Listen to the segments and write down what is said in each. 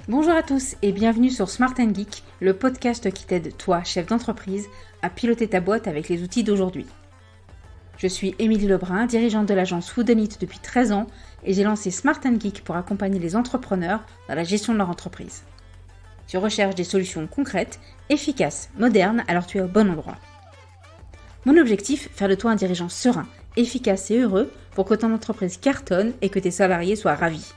Bonjour à tous et bienvenue sur Smart & Geek, le podcast qui t'aide, toi, chef d'entreprise, à piloter ta boîte avec les outils d'aujourd'hui. Je suis Émilie Lebrun, dirigeante de l'agence Food & Eat depuis 13 ans et j'ai lancé Smart & Geek pour accompagner les entrepreneurs dans la gestion de leur entreprise. Tu recherches des solutions concrètes, efficaces, modernes, alors tu es au bon endroit. Mon objectif, faire de toi un dirigeant serein, efficace et heureux pour que ton entreprise cartonne et que tes salariés soient ravis.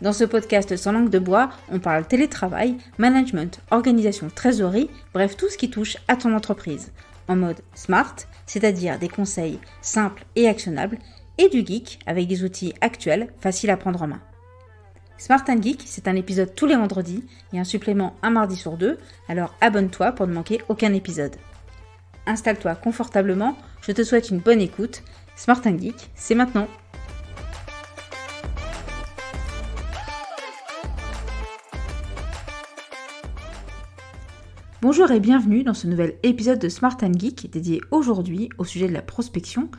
Dans ce podcast sans langue de bois, on parle télétravail, management, organisation, trésorerie, bref tout ce qui touche à ton entreprise, en mode smart, c'est-à-dire des conseils simples et actionnables, et du geek avec des outils actuels, faciles à prendre en main. Smart & Geek, c'est un épisode tous les vendredis et un supplément un mardi sur 2, alors abonne-toi pour ne manquer aucun épisode. Installe-toi confortablement, je te souhaite une bonne écoute. Smart & Geek, c'est maintenant. Bonjour et bienvenue dans ce nouvel épisode de Smart & Geek dédié aujourd'hui au sujet de la prospection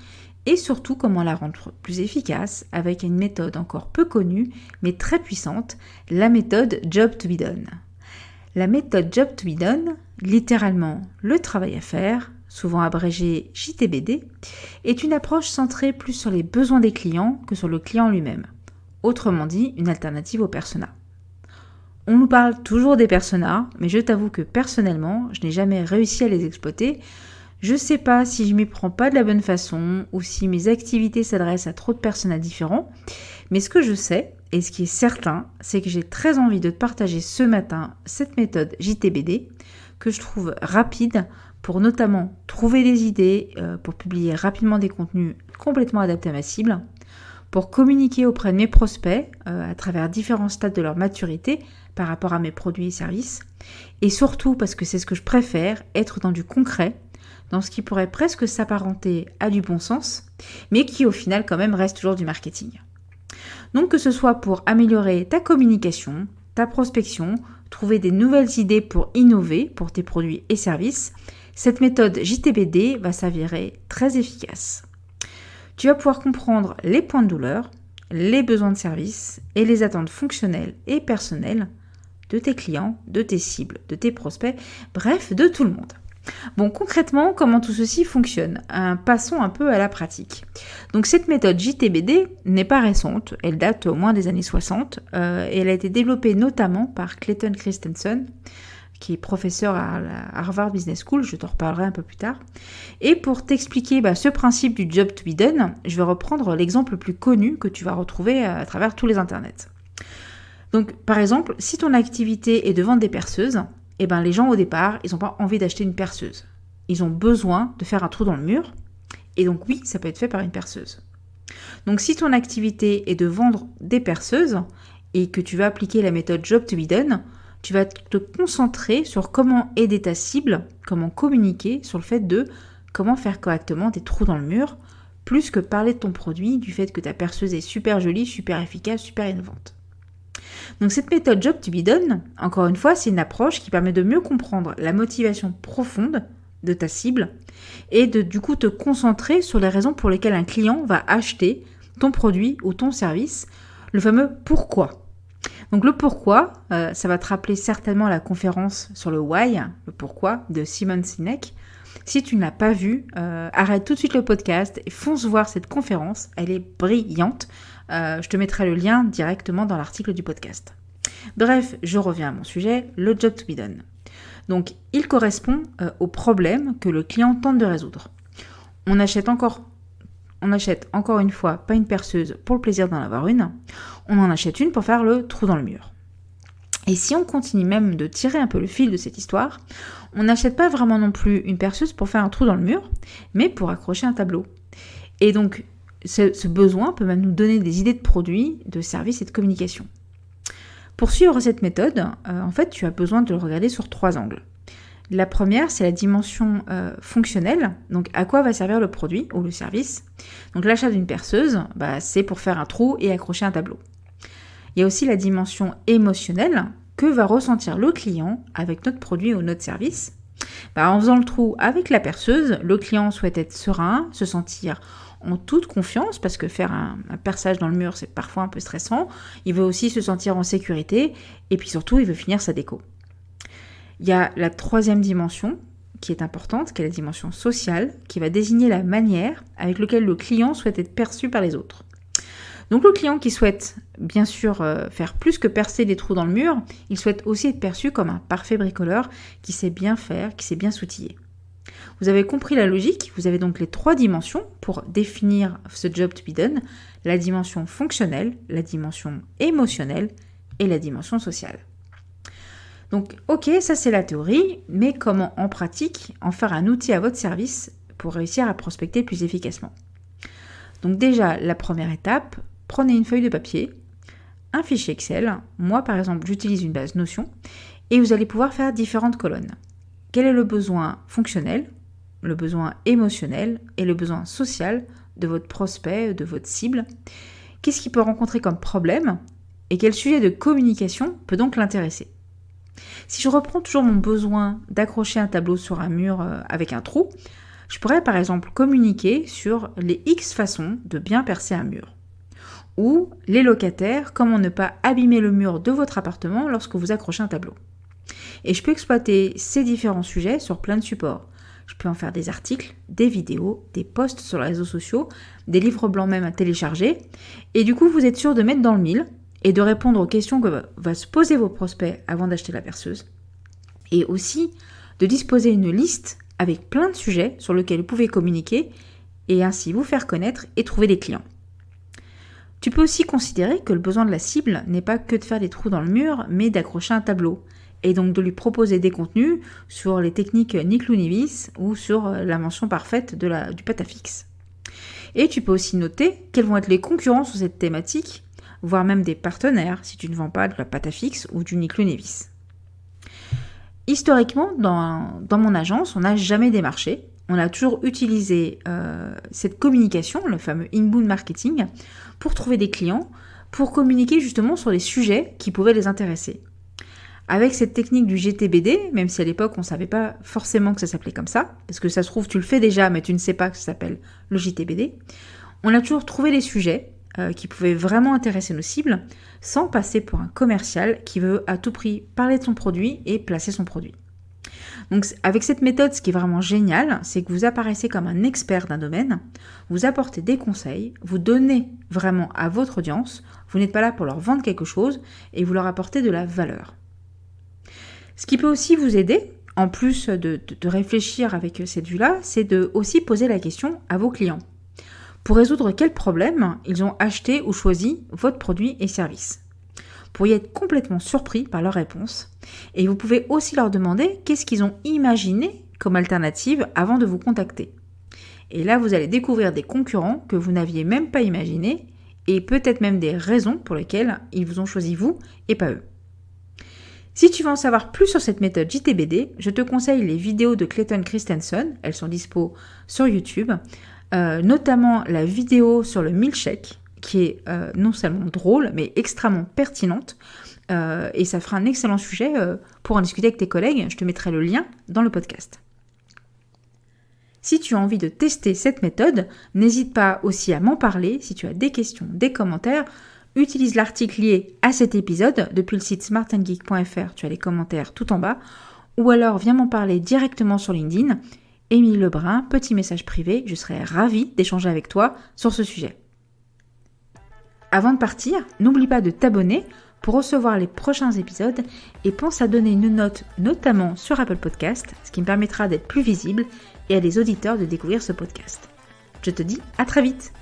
et surtout comment la rendre plus efficace avec une méthode encore peu connue mais très puissante, la méthode Job to be done. La méthode Job to be done, littéralement le travail à faire, souvent abrégé JTBD, est une approche centrée plus sur les besoins des clients que sur le client lui-même. Autrement dit, une alternative au persona. On nous parle toujours des personas, mais je t'avoue que personnellement, je n'ai jamais réussi à les exploiter. Je sais pas si je m'y prends pas de la bonne façon ou si mes activités s'adressent à trop de personas différents, mais ce que je sais, et ce qui est certain, c'est que j'ai très envie de te partager ce matin cette méthode JTBD que je trouve rapide pour notamment trouver des idées, pour publier rapidement des contenus complètement adaptés à ma cible, pour communiquer auprès de mes prospects à travers différents stades de leur maturité par rapport à mes produits et services, et surtout parce que c'est ce que je préfère, être dans du concret, dans ce qui pourrait presque s'apparenter à du bon sens, mais qui au final quand même reste toujours du marketing. Donc que ce soit pour améliorer ta communication, ta prospection, trouver des nouvelles idées pour innover pour tes produits et services, cette méthode JTBD va s'avérer très efficace. Tu vas pouvoir comprendre les points de douleur, les besoins de service et les attentes fonctionnelles et personnelles de tes clients, de tes cibles, de tes prospects, bref, de tout le monde. Bon, concrètement, comment tout ceci fonctionne ? Passons un peu à la pratique. Donc cette méthode JTBD n'est pas récente, elle date au moins des années 60 et elle a été développée notamment par Clayton Christensen, qui est professeur à la Harvard Business School, je t'en reparlerai un peu plus tard. Et pour t'expliquer ce principe du job to be done, je vais reprendre l'exemple le plus connu que tu vas retrouver à travers tous les internets. Donc par exemple, si ton activité est de vendre des perceuses, les gens au départ, ils n'ont pas envie d'acheter une perceuse. Ils ont besoin de faire un trou dans le mur, et donc oui, ça peut être fait par une perceuse. Donc si ton activité est de vendre des perceuses, et que tu vas appliquer la méthode job to be done, tu vas te concentrer sur comment aider ta cible, comment communiquer sur le fait de comment faire correctement des trous dans le mur, plus que parler de ton produit, du fait que ta perceuse est super jolie, super efficace, super innovante. Donc cette méthode Job to be done, encore une fois, c'est une approche qui permet de mieux comprendre la motivation profonde de ta cible et de du coup te concentrer sur les raisons pour lesquelles un client va acheter ton produit ou ton service, le fameux pourquoi. Donc le pourquoi, ça va te rappeler certainement la conférence sur le why, le pourquoi de Simon Sinek. Si tu ne l'as pas vu, arrête tout de suite le podcast et fonce voir cette conférence, elle est brillante. Je te mettrai le lien directement dans l'article du podcast. Bref, je reviens à mon sujet, le job to be done. Donc il correspond au problème que le client tente de résoudre. On achète encore une fois pas une perceuse pour le plaisir d'en avoir une, on en achète une pour faire le trou dans le mur. Et si on continue même de tirer un peu le fil de cette histoire, on n'achète pas vraiment non plus une perceuse pour faire un trou dans le mur, mais pour accrocher un tableau. Et donc, ce besoin peut même nous donner des idées de produits, de services et de communication. Pour suivre cette méthode, tu as besoin de le regarder sur 3 angles. La première, c'est la dimension fonctionnelle, donc à quoi va servir le produit ou le service. Donc l'achat d'une perceuse, c'est pour faire un trou et accrocher un tableau. Il y a aussi la dimension émotionnelle, que va ressentir le client avec notre produit ou notre service. En faisant le trou avec la perceuse, le client souhaite être serein, se sentir en toute confiance, parce que faire un perçage dans le mur, c'est parfois un peu stressant. Il veut aussi se sentir en sécurité, et puis surtout, il veut finir sa déco. Il y a la troisième dimension qui est importante, qui est la dimension sociale, qui va désigner la manière avec laquelle le client souhaite être perçu par les autres. Donc le client qui souhaite bien sûr faire plus que percer des trous dans le mur, il souhaite aussi être perçu comme un parfait bricoleur qui sait bien faire, qui sait bien s'outiller. Vous avez compris la logique, vous avez donc les 3 dimensions pour définir ce job to be done, la dimension fonctionnelle, la dimension émotionnelle et la dimension sociale. Donc ok, ça c'est la théorie, mais comment en pratique en faire un outil à votre service pour réussir à prospecter plus efficacement? Donc déjà, la première étape, prenez une feuille de papier, un fichier Excel, moi par exemple j'utilise une base Notion, et vous allez pouvoir faire différentes colonnes. Quel est le besoin fonctionnel, le besoin émotionnel et le besoin social de votre prospect, de votre cible? Qu'est-ce qu'il peut rencontrer comme problème et quel sujet de communication peut donc l'intéresser? Si je reprends toujours mon besoin d'accrocher un tableau sur un mur avec un trou, je pourrais par exemple communiquer sur les X façons de bien percer un mur. Ou les locataires, comment ne pas abîmer le mur de votre appartement lorsque vous accrochez un tableau. Et je peux exploiter ces différents sujets sur plein de supports. Je peux en faire des articles, des vidéos, des posts sur les réseaux sociaux, des livres blancs même à télécharger. Et du coup, vous êtes sûr de mettre dans le mille et de répondre aux questions que va se poser vos prospects avant d'acheter la perceuse. Et aussi de disposer une liste avec plein de sujets sur lesquels vous pouvez communiquer et ainsi vous faire connaître et trouver des clients. Tu peux aussi considérer que le besoin de la cible n'est pas que de faire des trous dans le mur, mais d'accrocher un tableau, et donc de lui proposer des contenus sur les techniques ni clou ni vis ou sur l'invention parfaite du pâte à fixe. Et tu peux aussi noter quels vont être les concurrents sur cette thématique, voire même des partenaires si tu ne vends pas de la pâte à fixe ou du ni clou ni vis. Historiquement, dans mon agence, on n'a jamais démarché. On a toujours utilisé cette communication, le fameux inbound marketing, pour trouver des clients, pour communiquer justement sur les sujets qui pouvaient les intéresser. Avec cette technique du GTBD, même si à l'époque on ne savait pas forcément que ça s'appelait comme ça, parce que ça se trouve tu le fais déjà mais tu ne sais pas que ça s'appelle le GTBD, on a toujours trouvé les sujets qui pouvaient vraiment intéresser nos cibles sans passer pour un commercial qui veut à tout prix parler de son produit et placer son produit. Donc avec cette méthode, ce qui est vraiment génial, c'est que vous apparaissez comme un expert d'un domaine, vous apportez des conseils, vous donnez vraiment à votre audience, vous n'êtes pas là pour leur vendre quelque chose et vous leur apportez de la valeur. Ce qui peut aussi vous aider, en plus de réfléchir avec cette vue-là, c'est de aussi poser la question à vos clients. Pour résoudre quel problème ils ont acheté ou choisi votre produit et service. Vous pourriez être complètement surpris par leurs réponses. Et vous pouvez aussi leur demander qu'est-ce qu'ils ont imaginé comme alternative avant de vous contacter. Et là, vous allez découvrir des concurrents que vous n'aviez même pas imaginés et peut-être même des raisons pour lesquelles ils vous ont choisi vous et pas eux. Si tu veux en savoir plus sur cette méthode JTBD, je te conseille les vidéos de Clayton Christensen, elles sont dispo sur YouTube, notamment la vidéo sur le milkshake, qui est non seulement drôle, mais extrêmement pertinente, et ça fera un excellent sujet pour en discuter avec tes collègues, je te mettrai le lien dans le podcast. Si tu as envie de tester cette méthode, n'hésite pas aussi à m'en parler, si tu as des questions, des commentaires, utilise l'article lié à cet épisode depuis le site smartandgeek.fr, tu as les commentaires tout en bas, ou alors viens m'en parler directement sur LinkedIn. Émilie Lebrun, petit message privé, je serai ravie d'échanger avec toi sur ce sujet. Avant de partir, n'oublie pas de t'abonner pour recevoir les prochains épisodes et pense à donner une note, notamment sur Apple Podcast, ce qui me permettra d'être plus visible et à des auditeurs de découvrir ce podcast. Je te dis à très vite!